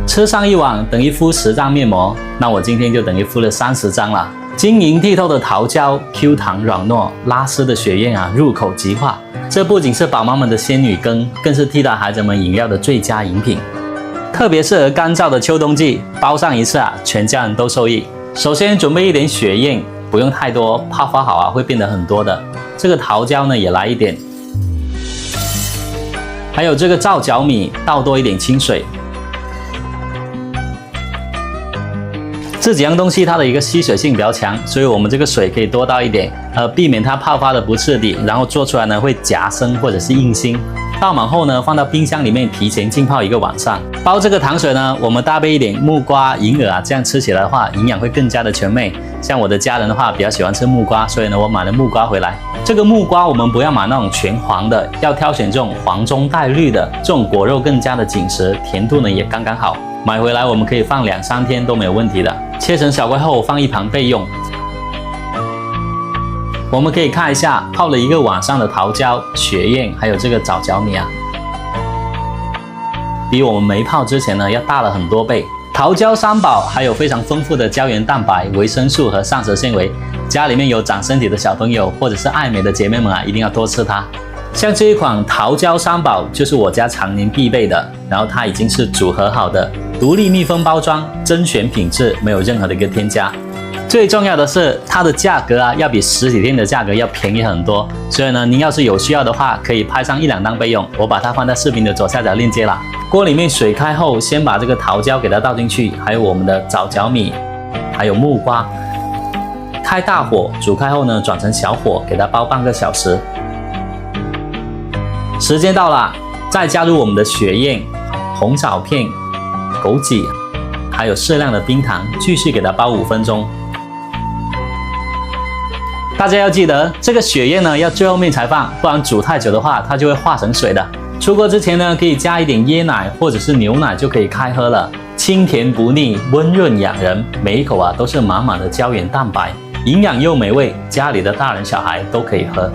吃上一碗等于敷10张面膜，那我今天就等于敷了30张了。晶莹剔透的桃胶 ，Q 弹软糯，拉丝的血燕啊，入口即化。这不仅是宝妈们的仙女羹，更是替代孩子们饮料的最佳饮品。特别适合干燥的秋冬季，包上一次啊，全家人都受益。首先准备一点血燕，不用太多，泡发好啊会变得很多的。这个桃胶呢也来一点，还有这个皂角米，倒多一点清水。这几样东西它的一个吸水性比较强，所以我们这个水可以多倒一点，避免它泡发的不彻底，然后做出来呢会夹生或者是硬心。倒满后呢，放到冰箱里面提前浸泡1个晚上。包这个糖水呢，我们搭配一点木瓜、银耳啊，这样吃起来的话，营养会更加的全面。像我的家人的话，比较喜欢吃木瓜，所以呢，我买了木瓜回来。这个木瓜我们不要买那种全黄的，要挑选这种黄中带绿的，这种果肉更加的紧实，甜度呢也刚刚好。买回来我们可以放2、3天都没有问题的。切成小块后放一旁备用。我们可以看一下泡了1个晚上的桃胶、血燕，还有这个枣角米啊，比我们没泡之前呢要大了很多倍。桃胶3宝还有非常丰富的胶原蛋白、维生素和膳食纤维，家里面有长身体的小朋友或者是爱美的姐妹们啊，一定要多吃它。像这一款桃胶3宝就是我家常年必备的，然后它已经是组合好的，独立密封包装，甄选品质，没有任何的一个添加。最重要的是它的价格啊，要比实体店的价格要便宜很多，所以呢，您要是有需要的话，可以拍上1、2张备用，我把它放在视频的左下角链接了。锅里面水开后，先把这个桃胶给它倒进去，还有我们的枣角米，还有木瓜，开大火煮开后呢，转成小火，给它煲半个小时。时间到了，再加入我们的血燕、红枣片、枸杞，还有适量的冰糖，继续给它煲5分钟。大家要记得，这个血燕呢要最后面才放，不然煮太久的话，它就会化成水的。出锅之前呢，可以加一点椰奶或者是牛奶就可以开喝了，清甜不腻，温润养人，每一口啊都是满满的胶原蛋白，营养又美味，家里的大人小孩都可以喝。